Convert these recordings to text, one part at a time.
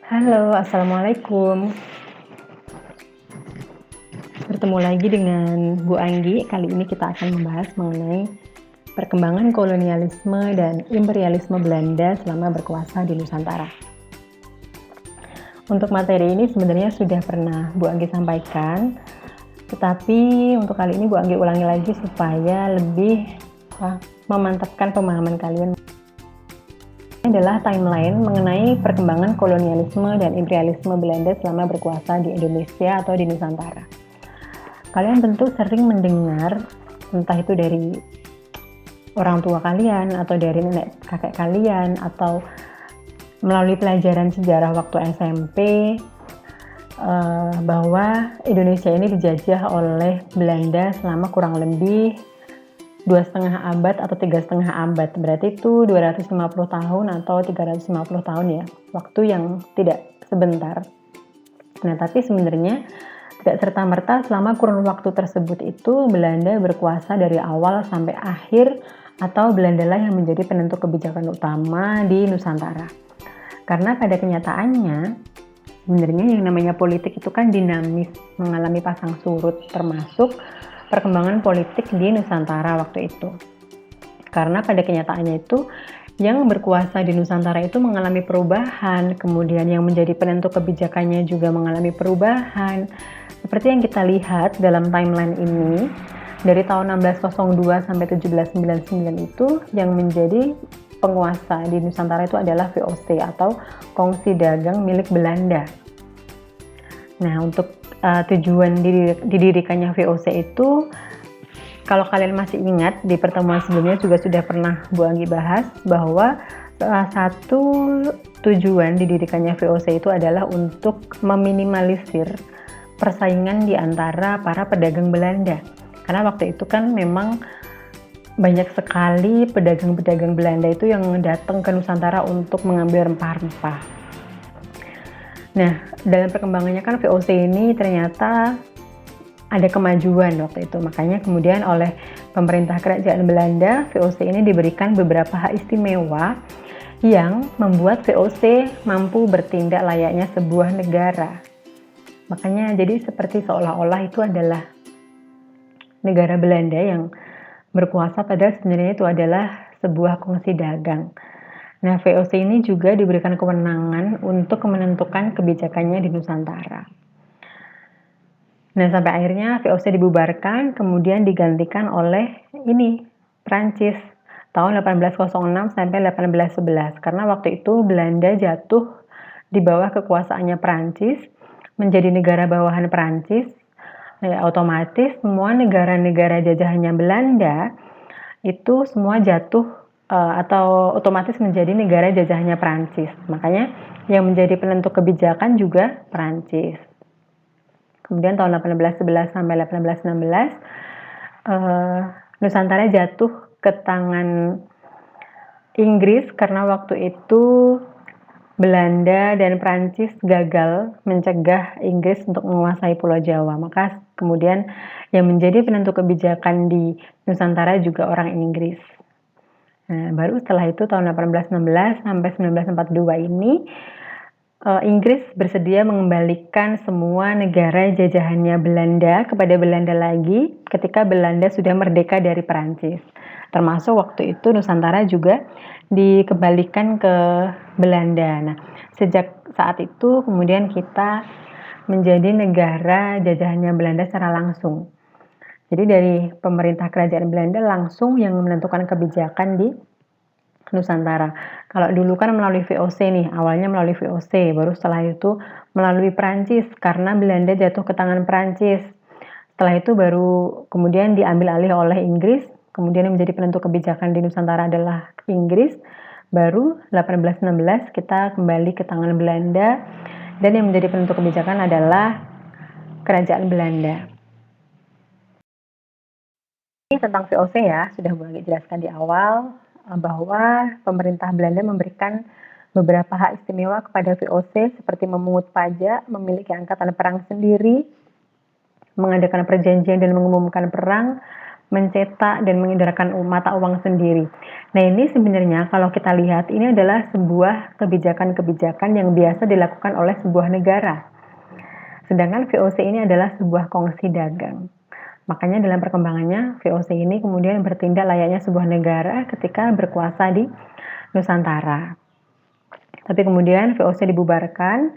Halo, assalamualaikum. Bertemu lagi dengan Bu Anggi. Kali ini kita akan membahas mengenai perkembangan kolonialisme dan imperialisme Belanda selama berkuasa di Nusantara. Untuk materi ini sebenarnya sudah pernah Bu Anggi sampaikan, tetapi untuk kali ini Bu Anggi ulangi lagi supaya lebih memantapkan pemahaman kalian. Ini adalah timeline mengenai perkembangan kolonialisme dan imperialisme Belanda selama berkuasa di Indonesia atau di Nusantara. Kalian tentu sering mendengar, entah itu dari orang tua kalian atau dari nenek kakek kalian atau melalui pelajaran sejarah waktu SMP, bahwa Indonesia ini dijajah oleh Belanda selama kurang lebih 2,5 abad atau 3,5 abad. Berarti itu 250 tahun atau 350 tahun ya, waktu yang tidak sebentar. Nah, tapi sebenarnya tidak serta-merta selama kurun waktu tersebut itu Belanda berkuasa dari awal sampai akhir, atau Belanda lah yang menjadi penentu kebijakan utama di Nusantara. Karena pada kenyataannya sebenarnya yang namanya politik itu kan dinamis, mengalami pasang surut, termasuk perkembangan politik di Nusantara waktu itu. Karena pada kenyataannya itu yang berkuasa di Nusantara itu mengalami perubahan, kemudian yang menjadi penentu kebijakannya juga mengalami perubahan. Seperti yang kita lihat dalam timeline ini, dari tahun 1602 sampai 1799 itu yang menjadi penguasa di Nusantara itu adalah VOC atau Kongsi Dagang milik Belanda. Nah, untuk tujuan didirikannya VOC itu, kalau kalian masih ingat di pertemuan sebelumnya juga sudah pernah Bu Anggi bahas bahwa salah satu tujuan didirikannya VOC itu adalah untuk meminimalisir persaingan di antara para pedagang Belanda. Karena waktu itu kan memang banyak sekali pedagang-pedagang Belanda itu yang datang ke Nusantara untuk mengambil rempah-rempah. Nah, dalam perkembangannya kan VOC ini ternyata ada kemajuan waktu itu. Makanya kemudian oleh pemerintah kerajaan Belanda, VOC ini diberikan beberapa hak istimewa yang membuat VOC mampu bertindak layaknya sebuah negara. Makanya jadi seperti seolah-olah itu adalah negara Belanda yang berkuasa, padahal sebenarnya itu adalah sebuah kongsi dagang. Nah, VOC ini juga diberikan kewenangan untuk menentukan kebijakannya di Nusantara. Nah, sampai akhirnya VOC dibubarkan, kemudian digantikan oleh Prancis tahun 1806 sampai 1811. Karena waktu itu Belanda jatuh di bawah kekuasaannya Prancis, menjadi negara bawahan Prancis. Otomatis semua negara-negara jajahannya Belanda itu semua jatuh atau otomatis menjadi negara jajahannya Prancis. Makanya yang menjadi penentu kebijakan juga Prancis. Kemudian tahun 1811 sampai 1816 Nusantara jatuh ke tangan Inggris karena waktu itu Belanda dan Prancis gagal mencegah Inggris untuk menguasai Pulau Jawa. Maka kemudian yang menjadi penentu kebijakan di Nusantara juga orang Inggris. Nah, baru setelah itu tahun 1816 sampai 1942 ini Inggris bersedia mengembalikan semua negara jajahannya Belanda kepada Belanda lagi ketika Belanda sudah merdeka dari Perancis. Termasuk waktu itu Nusantara juga dikembalikan ke Belanda. Nah, sejak saat itu kemudian kita menjadi negara jajahannya Belanda secara langsung. Jadi dari pemerintah kerajaan Belanda langsung yang menentukan kebijakan di Nusantara. Kalau dulu kan melalui VOC nih, awalnya melalui VOC, baru setelah itu melalui Prancis karena Belanda jatuh ke tangan Prancis. Setelah itu baru kemudian diambil alih oleh Inggris, kemudian yang menjadi penentu kebijakan di Nusantara adalah Inggris. Baru 1816 kita kembali ke tangan Belanda dan yang menjadi penentu kebijakan adalah kerajaan Belanda. Ini tentang VOC ya, sudah boleh jelaskan di awal bahwa pemerintah Belanda memberikan beberapa hak istimewa kepada VOC seperti memungut pajak, memiliki angkatan perang sendiri, mengadakan perjanjian dan mengumumkan perang, mencetak dan mengedarkan mata uang sendiri. Nah, ini sebenarnya kalau kita lihat ini adalah sebuah kebijakan-kebijakan yang biasa dilakukan oleh sebuah negara. Sedangkan VOC ini adalah sebuah kongsi dagang. Makanya dalam perkembangannya VOC ini kemudian bertindak layaknya sebuah negara ketika berkuasa di Nusantara. Tapi kemudian VOC dibubarkan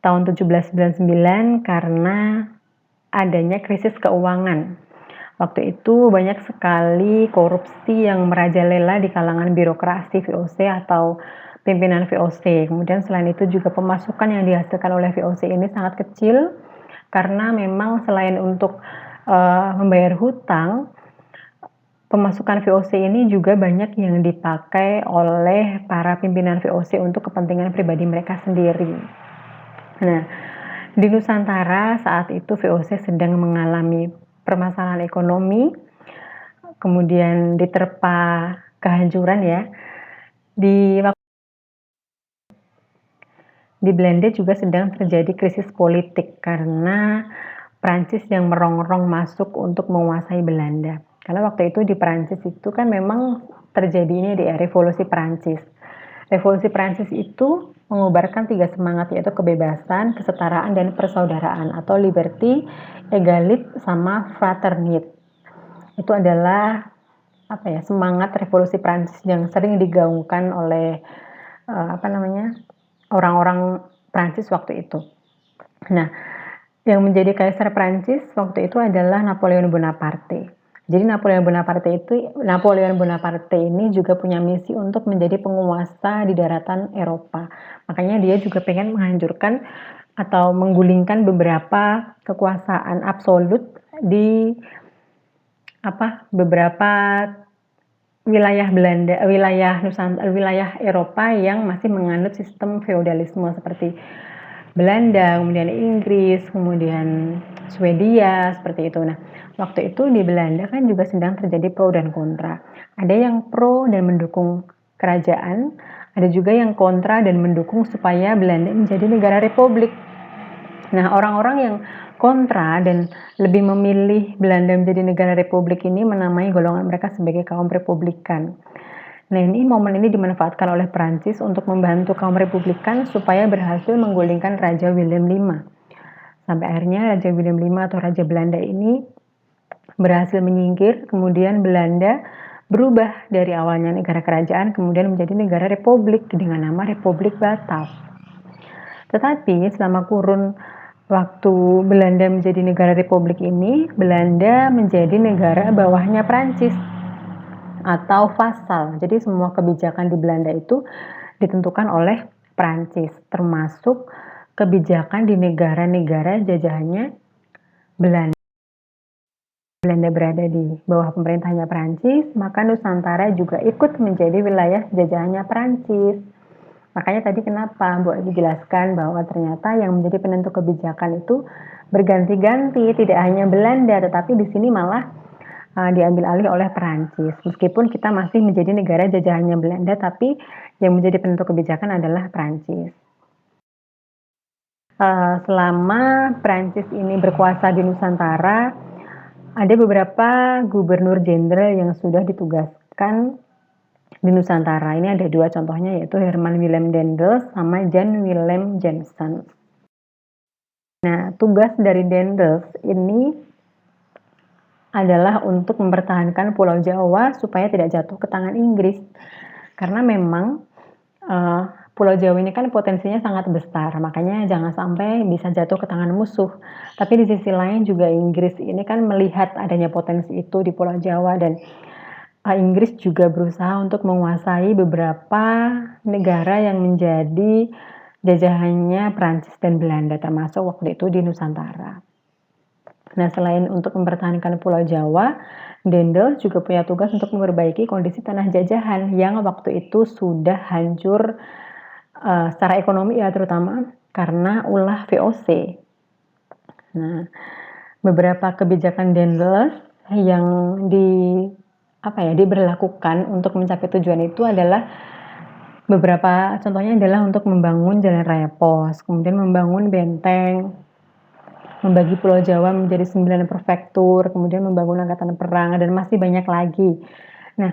tahun 1799 karena adanya krisis keuangan. Waktu itu banyak sekali korupsi yang merajalela di kalangan birokrasi VOC atau pimpinan VOC. Kemudian selain itu juga pemasukan yang dihasilkan oleh VOC ini sangat kecil karena memang selain untuk membayar hutang, pemasukan VOC ini juga banyak yang dipakai oleh para pimpinan VOC untuk kepentingan pribadi mereka sendiri. Nah, di Nusantara saat itu VOC sedang mengalami permasalahan ekonomi, kemudian diterpa kehancuran ya. Di Belanda juga sedang terjadi krisis politik karena Prancis yang merongrong masuk untuk menguasai Belanda. Karena waktu itu di Prancis itu kan memang terjadinya di revolusi Prancis. Revolusi Prancis itu mengobarkan 3 semangat, yaitu kebebasan, kesetaraan, dan persaudaraan atau liberty, egalite, sama fraternité. Itu adalah semangat revolusi Prancis yang sering digaungkan oleh orang-orang Prancis waktu itu. Nah, yang menjadi kaisar Prancis waktu itu adalah Napoleon Bonaparte. Jadi Napoleon Bonaparte ini juga punya misi untuk menjadi penguasa di daratan Eropa. Makanya dia juga pengen menghancurkan atau menggulingkan beberapa kekuasaan absolut di beberapa wilayah Eropa yang masih menganut sistem feodalisme seperti Belanda, kemudian Inggris, kemudian Swedia, seperti itu. Nah, waktu itu di Belanda kan juga sedang terjadi pro dan kontra. Ada yang pro dan mendukung kerajaan, ada juga yang kontra dan mendukung supaya Belanda menjadi negara republik. Nah, orang-orang yang kontra dan lebih memilih Belanda menjadi negara republik ini menamai golongan mereka sebagai kaum republikan. Nah, momen ini dimanfaatkan oleh Prancis untuk membantu kaum republikan supaya berhasil menggulingkan Raja William V. Sampai akhirnya Raja William V atau Raja Belanda ini berhasil menyingkir, kemudian Belanda berubah dari awalnya negara kerajaan kemudian menjadi negara republik dengan nama Republik Batav. Tetapi selama kurun waktu Belanda menjadi negara republik ini, Belanda menjadi negara bawahnya Prancis atau vasal. Jadi semua kebijakan di Belanda itu ditentukan oleh Prancis, termasuk kebijakan di negara-negara jajahannya Belanda. Belanda berada di bawah pemerintahnya Prancis, maka Nusantara juga ikut menjadi wilayah jajahannya Prancis. Makanya tadi kenapa Bu Abi jelaskan bahwa ternyata yang menjadi penentu kebijakan itu berganti-ganti, tidak hanya Belanda, tetapi di sini malah diambil alih oleh Perancis. Meskipun kita masih menjadi negara jajahannya Belanda, tapi yang menjadi penentu kebijakan adalah Perancis. Selama Perancis ini berkuasa di Nusantara, ada beberapa gubernur jenderal yang sudah ditugaskan di Nusantara. Ini ada 2 contohnya, yaitu Herman Willem Daendels sama Jan Willem Jansson. Nah, tugas dari Daendels ini adalah untuk mempertahankan Pulau Jawa supaya tidak jatuh ke tangan Inggris. Karena memang Pulau Jawa ini kan potensinya sangat besar, makanya jangan sampai bisa jatuh ke tangan musuh. Tapi di sisi lain juga Inggris ini kan melihat adanya potensi itu di Pulau Jawa, dan Inggris juga berusaha untuk menguasai beberapa negara yang menjadi jajahannya Prancis dan Belanda, termasuk waktu itu di Nusantara. Nah, selain untuk mempertahankan Pulau Jawa, Daendels juga punya tugas untuk memperbaiki kondisi tanah jajahan yang waktu itu sudah hancur secara ekonomi ya, terutama karena ulah VOC. Nah, beberapa kebijakan Daendels yang diberlakukan untuk mencapai tujuan itu adalah beberapa contohnya adalah untuk membangun jalan raya pos, kemudian membangun benteng, membagi Pulau Jawa menjadi 9 prefektur, kemudian membangun angkatan perang, dan masih banyak lagi. Nah,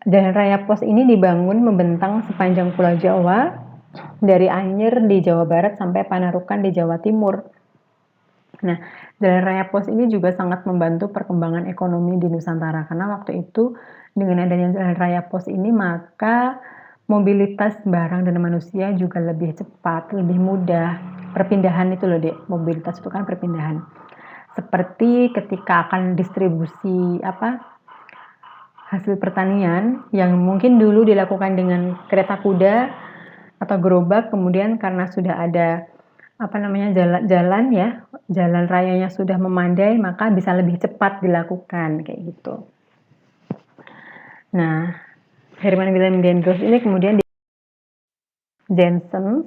Jalan Raya Pos ini dibangun membentang sepanjang Pulau Jawa, dari Anyer di Jawa Barat sampai Panarukan di Jawa Timur. Nah, Jalan Raya Pos ini juga sangat membantu perkembangan ekonomi di Nusantara, karena waktu itu dengan adanya Jalan Raya Pos ini maka mobilitas barang dan manusia juga lebih cepat, lebih mudah. Perpindahan itu loh, Dek, mobilitas itu kan perpindahan. Seperti ketika akan distribusi hasil pertanian yang mungkin dulu dilakukan dengan kereta kuda atau gerobak, kemudian karena sudah ada jalan rayanya sudah memandai, maka bisa lebih cepat dilakukan kayak gitu. Nah, Herman Willem Dendels ini kemudian Jensen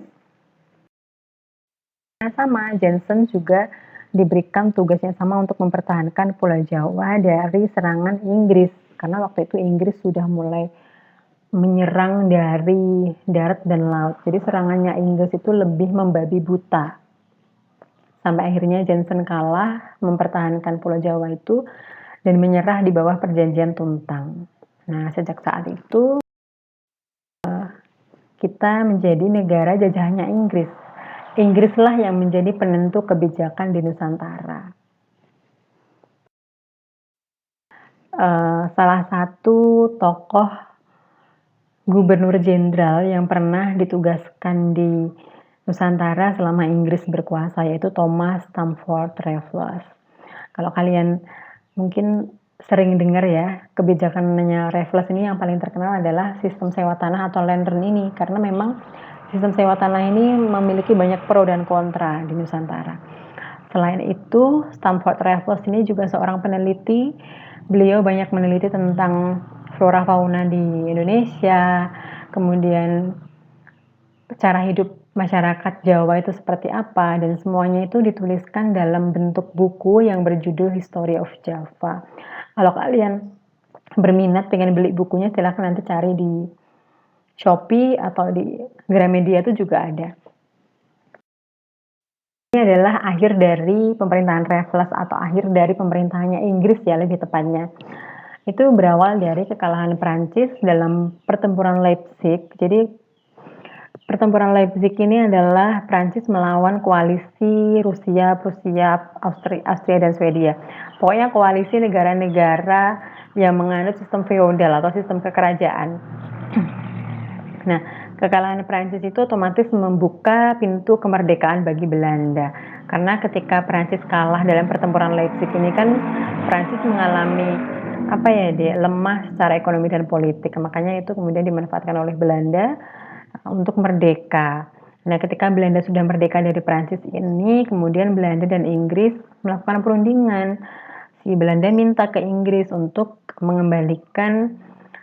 juga diberikan tugas yang sama untuk mempertahankan Pulau Jawa dari serangan Inggris, karena waktu itu Inggris sudah mulai menyerang dari darat dan laut. Jadi serangannya Inggris itu lebih membabi buta. Sampai akhirnya Jensen kalah mempertahankan Pulau Jawa itu dan menyerah di bawah perjanjian Tuntang. Nah, sejak saat itu kita menjadi negara jajahannya Inggris. Inggrislah yang menjadi penentu kebijakan di Nusantara. Salah satu tokoh gubernur jenderal yang pernah ditugaskan di Nusantara selama Inggris berkuasa yaitu Thomas Stamford Raffles. Kalau kalian mungkin sering dengar ya, kebijakannya Raffles ini yang paling terkenal adalah sistem sewa tanah atau land rent ini, karena memang sistem sewa tanah ini memiliki banyak pro dan kontra di Nusantara. Selain itu, Stamford Raffles ini juga seorang peneliti. Beliau banyak meneliti tentang flora fauna di Indonesia, kemudian cara hidup masyarakat Jawa itu seperti apa, dan semuanya itu dituliskan dalam bentuk buku yang berjudul History of Java. Kalau kalian berminat pengen beli bukunya, silahkan nanti cari di Shopee atau di Gramedia itu juga ada. Ini adalah akhir dari pemerintahan Raffles atau akhir dari pemerintahannya Inggris ya lebih tepatnya. Itu berawal dari kekalahan Prancis dalam pertempuran Leipzig. Jadi pertempuran Leipzig ini adalah Prancis melawan koalisi Rusia, Prusia, Austria dan Swedia. Pokoknya koalisi negara-negara yang menganut sistem feodal atau sistem kekerajaan. Nah, kekalahan Prancis itu otomatis membuka pintu kemerdekaan bagi Belanda. Karena ketika Prancis kalah dalam pertempuran Leipzig ini kan Prancis mengalami lemah secara ekonomi dan politik. Makanya itu kemudian dimanfaatkan oleh Belanda untuk merdeka. Nah, ketika Belanda sudah merdeka dari Prancis ini, kemudian Belanda dan Inggris melakukan perundingan. Si Belanda minta ke Inggris untuk mengembalikan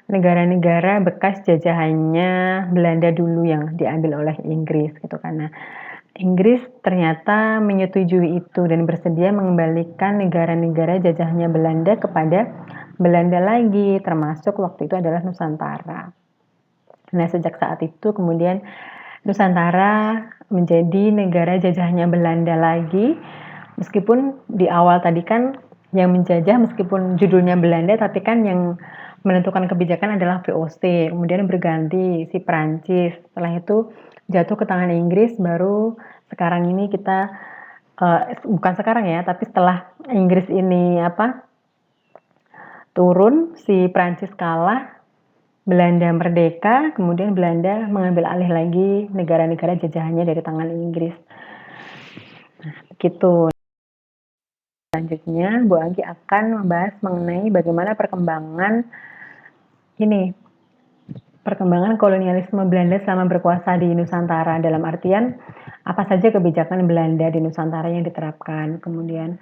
negara-negara bekas jajahannya Belanda dulu yang diambil oleh Inggris gitu kan. Nah, Inggris ternyata menyetujui itu dan bersedia mengembalikan negara-negara jajahannya Belanda kepada Belanda lagi, termasuk waktu itu adalah Nusantara. Nah, sejak saat itu kemudian Nusantara menjadi negara jajahannya Belanda lagi, meskipun di awal tadi kan yang menjajah meskipun judulnya Belanda, tapi kan yang menentukan kebijakan adalah VOC, kemudian berganti si Prancis. Setelah itu jatuh ke tangan Inggris, baru sekarang ini kita bukan sekarang ya, tapi setelah Inggris ini turun, si Prancis kalah, Belanda merdeka, kemudian Belanda mengambil alih lagi negara-negara jajahannya dari tangan Inggris. Nah, begitu. Selanjutnya, Bu Anggi akan membahas mengenai bagaimana perkembangan kolonialisme Belanda selama berkuasa di Nusantara, dalam artian apa saja kebijakan Belanda di Nusantara yang diterapkan, kemudian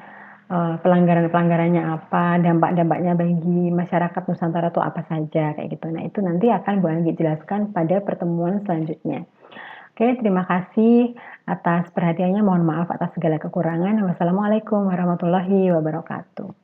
pelanggaran-pelanggarannya apa, dampak-dampaknya bagi masyarakat Nusantara itu apa saja, kayak gitu. Nah, itu nanti akan Bu Anggi jelaskan pada pertemuan selanjutnya. Oke, terima kasih atas perhatiannya. Mohon maaf atas segala kekurangan. Wassalamualaikum warahmatullahi wabarakatuh.